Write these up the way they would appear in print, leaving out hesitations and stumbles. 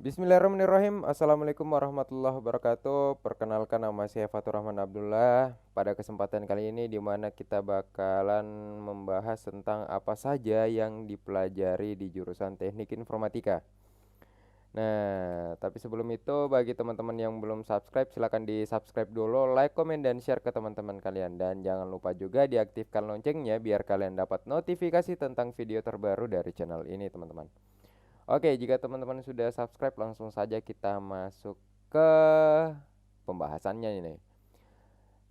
Bismillahirrahmanirrahim. Assalamualaikum warahmatullahi wabarakatuh. Perkenalkan, nama saya Fatur Rahman Abdullah. Pada kesempatan kali ini di mana kita bakalan membahas tentang apa saja yang dipelajari di jurusan Teknik Informatika. Nah, tapi sebelum itu bagi teman-teman yang belum subscribe silahkan di-subscribe dulu, like, komen, dan share ke teman-teman kalian. Dan jangan lupa juga diaktifkan loncengnya biar kalian dapat notifikasi tentang video terbaru dari channel ini, teman-teman. Oke, jika teman-teman sudah subscribe, langsung saja kita masuk ke pembahasannya ini.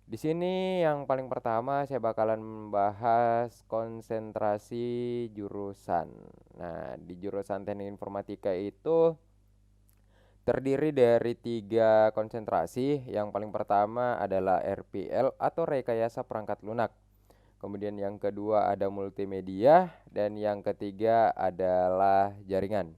Di sini yang paling pertama saya bakalan membahas konsentrasi jurusan. Nah, di jurusan Teknik Informatika itu terdiri dari tiga konsentrasi. Yang paling pertama adalah RPL atau Rekayasa Perangkat Lunak. Kemudian yang kedua ada multimedia dan yang ketiga adalah jaringan.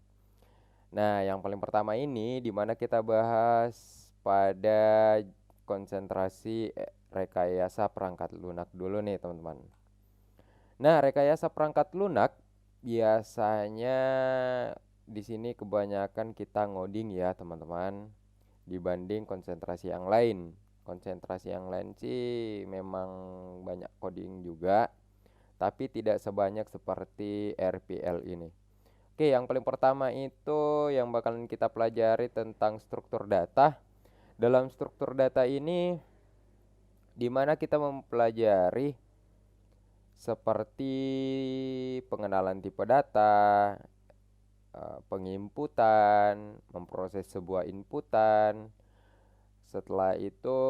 Nah, yang paling pertama ini dimana kita bahas pada konsentrasi rekayasa perangkat lunak dulu nih, teman-teman. Nah, rekayasa perangkat lunak biasanya di sini kebanyakan kita ngoding ya, teman-teman, dibanding konsentrasi yang lain. Konsentrasi yang lain sih memang banyak coding juga, tapi tidak sebanyak seperti RPL ini. Oke, yang paling pertama itu yang bakalan kita pelajari tentang struktur data. Dalam struktur data ini di mana kita mempelajari seperti pengenalan tipe data, penginputan, memproses sebuah inputan. Setelah itu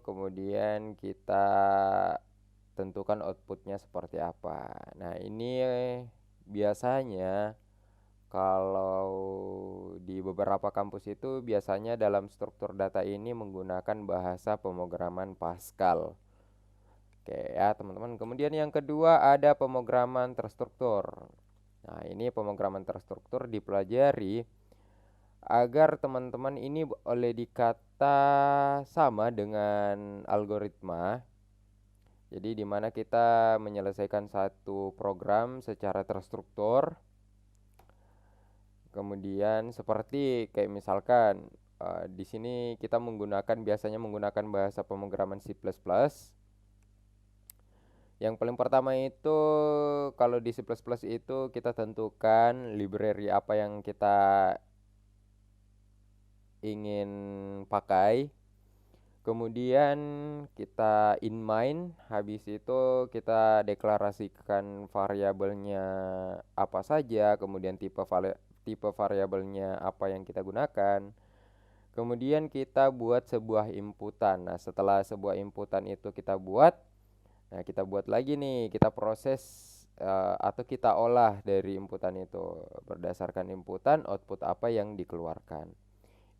kemudian kita tentukan outputnya seperti apa. Nah, ini biasanya kalau di beberapa kampus itu biasanya dalam struktur data ini menggunakan bahasa pemrograman Pascal. Oke ya, teman-teman. Kemudian yang kedua ada pemrograman terstruktur. Nah, ini pemrograman terstruktur dipelajari agar teman-teman ini boleh dikata sama dengan algoritma. Jadi di mana kita menyelesaikan satu program secara terstruktur. Kemudian seperti kayak misalkan di sini kita biasanya menggunakan bahasa pemrograman C++. Yang paling pertama itu kalau di C++ itu kita tentukan library apa yang kita ingin pakai. Kemudian kita inline, habis itu kita deklarasikan variabelnya apa saja, kemudian tipe variabelnya apa yang kita gunakan. Kemudian kita buat sebuah inputan. Nah, setelah sebuah inputan itu kita buat, nah kita buat lagi nih, kita proses atau kita olah dari inputan itu. Berdasarkan inputan, output apa yang dikeluarkan.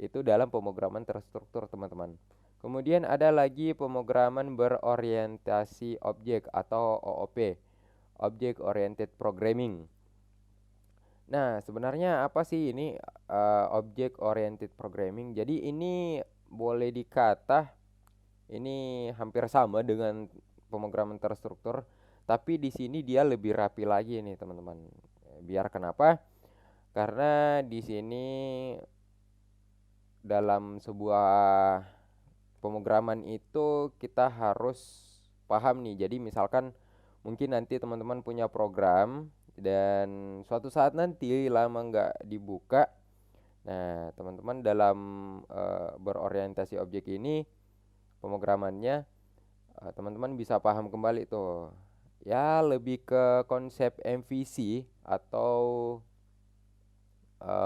Itu dalam pemrograman terstruktur, teman-teman. Kemudian ada lagi pemrograman berorientasi objek atau OOP, Object Oriented Programming. Nah, sebenarnya apa sih ini Object Oriented Programming? Jadi ini boleh dikata ini hampir sama dengan pemrograman terstruktur, tapi di sini dia lebih rapi lagi nih, teman-teman. Biar kenapa? Karena di sini dalam sebuah pemrograman itu kita harus paham nih. Jadi misalkan mungkin nanti teman-teman punya program dan suatu saat nanti lama nggak dibuka. Nah, teman-teman dalam berorientasi objek ini pemrogramannya teman-teman bisa paham kembali tuh. Ya, lebih ke konsep MVC atau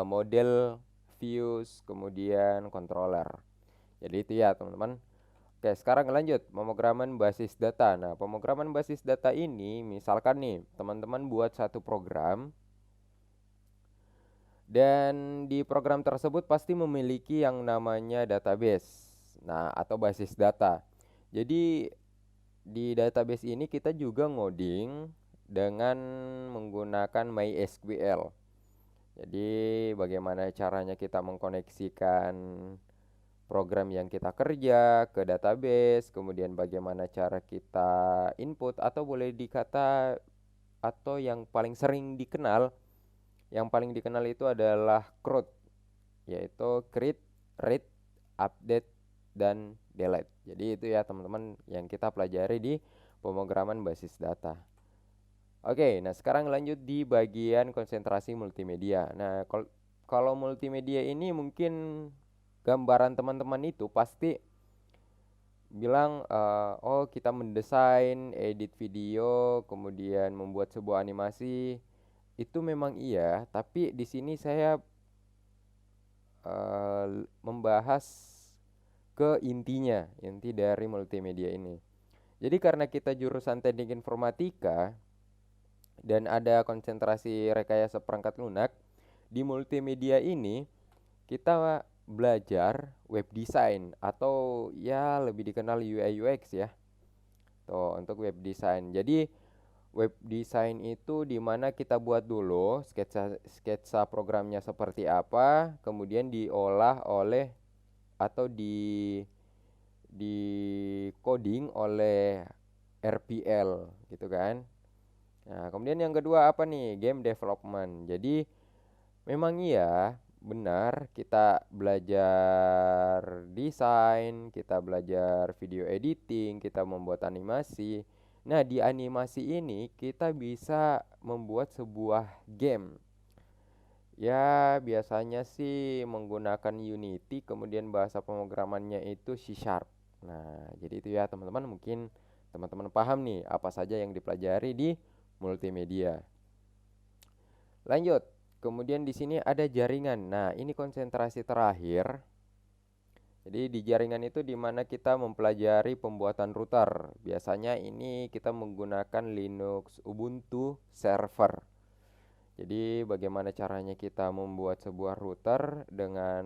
model views kemudian controller. Jadi itu ya, teman-teman. Oke, sekarang lanjut pemrograman basis data. Nah, pemrograman basis data ini misalkan nih, teman-teman buat satu program dan di program tersebut pasti memiliki yang namanya database. Nah, atau basis data. Jadi di database ini kita juga ngoding dengan menggunakan MySQL. Jadi bagaimana caranya kita mengkoneksikan program yang kita kerja ke database, kemudian bagaimana cara kita input atau boleh dikata atau yang paling sering dikenal, yang paling dikenal itu adalah CRUD. yaitu create, read, update, dan delete. Jadi itu ya teman-teman yang kita pelajari di pemrograman basis data. Oke, nah sekarang lanjut di bagian konsentrasi multimedia. Nah, kalau multimedia ini mungkin gambaran teman-teman itu pasti bilang, oh kita mendesain, edit video, kemudian membuat sebuah animasi. Itu memang iya, tapi di sini saya membahas ke intinya, inti dari multimedia ini. Jadi karena kita jurusan teknik informatika dan ada konsentrasi rekayasa perangkat lunak, di multimedia ini kita belajar web design atau ya lebih dikenal UI UX ya. Tuh, untuk web design. Jadi web design itu dimana kita buat dulu sketsa programnya seperti apa, kemudian diolah oleh atau di coding oleh RPL gitu kan. Nah, kemudian yang kedua apa nih? Game development. Jadi memang iya, benar kita belajar desain, kita belajar video editing, kita membuat animasi. Nah, di animasi ini kita bisa membuat sebuah game. Ya, biasanya sih menggunakan Unity, kemudian bahasa pemrogramannya itu C Sharp. Nah, jadi itu ya teman-teman, mungkin teman-teman paham nih apa saja yang dipelajari di multimedia. Lanjut. Kemudian di sini ada jaringan. Nah, ini konsentrasi terakhir. Jadi di jaringan itu di mana kita mempelajari pembuatan router. Biasanya ini kita menggunakan Linux Ubuntu server. Jadi bagaimana caranya kita membuat sebuah router dengan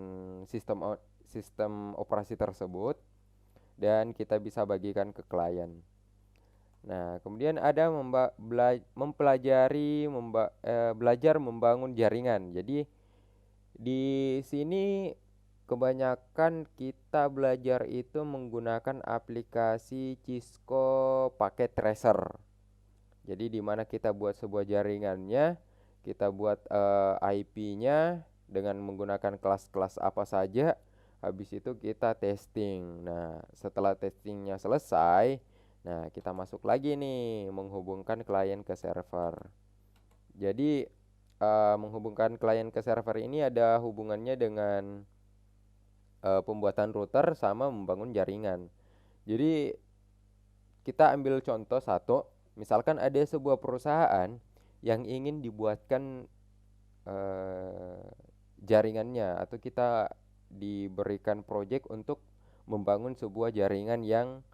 sistem operasi tersebut dan kita bisa bagikan ke klien. Nah, kemudian ada belajar membangun jaringan. Jadi di sini kebanyakan kita belajar itu menggunakan aplikasi Cisco Packet Tracer. Jadi di mana kita buat sebuah jaringannya, kita buat IP-nya dengan menggunakan kelas-kelas apa saja. Habis itu kita testing. Nah, setelah testingnya selesai, nah kita masuk lagi nih menghubungkan klien ke server. Jadi menghubungkan klien ke server ini ada hubungannya dengan pembuatan router sama membangun jaringan. Jadi kita ambil contoh satu, misalkan ada sebuah perusahaan yang ingin dibuatkan jaringannya atau kita diberikan project untuk membangun sebuah jaringan yang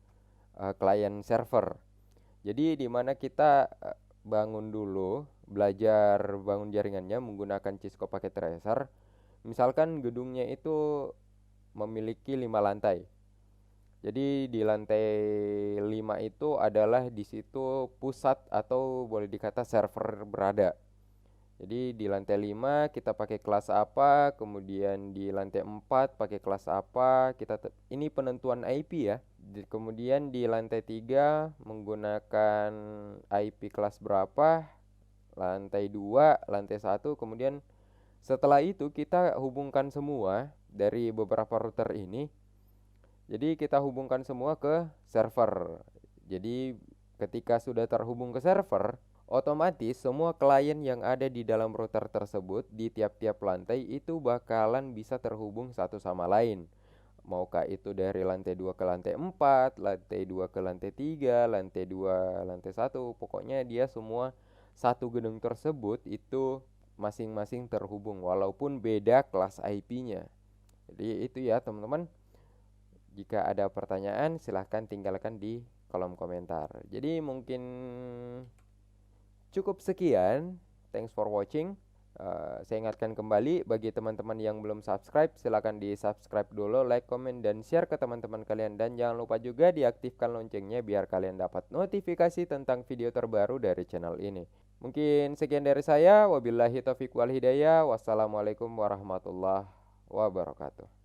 klien server. Jadi di mana kita bangun dulu, belajar bangun jaringannya menggunakan Cisco Packet Tracer. Misalkan gedungnya itu memiliki 5 lantai. Jadi di lantai 5 itu adalah di situ pusat atau boleh dikata server berada. Jadi di lantai 5 kita pakai kelas apa, kemudian di lantai 4 pakai kelas apa, ini penentuan IP ya. Kemudian di lantai 3 menggunakan IP kelas berapa, lantai 2, lantai 1, kemudian setelah itu kita hubungkan semua dari beberapa router ini. Jadi kita hubungkan semua ke server. Jadi ketika sudah terhubung ke server, otomatis semua klien yang ada di dalam router tersebut di tiap-tiap lantai itu bakalan bisa terhubung satu sama lain. Maukah itu dari lantai 2 ke lantai 4, lantai 2 ke lantai 3, lantai 2, lantai 1. Pokoknya dia semua satu gedung tersebut itu masing-masing terhubung walaupun beda kelas IP-nya. Jadi itu ya teman-teman. Jika ada pertanyaan silahkan tinggalkan di kolom komentar. Jadi mungkin cukup sekian. Thanks for watching. Saya ingatkan kembali bagi teman-teman yang belum subscribe, silahkan di subscribe dulu, like, comment, dan share ke teman-teman kalian. Dan jangan lupa juga diaktifkan loncengnya biar kalian dapat notifikasi tentang video terbaru dari channel ini. Mungkin sekian dari saya. Wabillahi taufiq wal hidayah. Wassalamualaikum warahmatullahi wabarakatuh.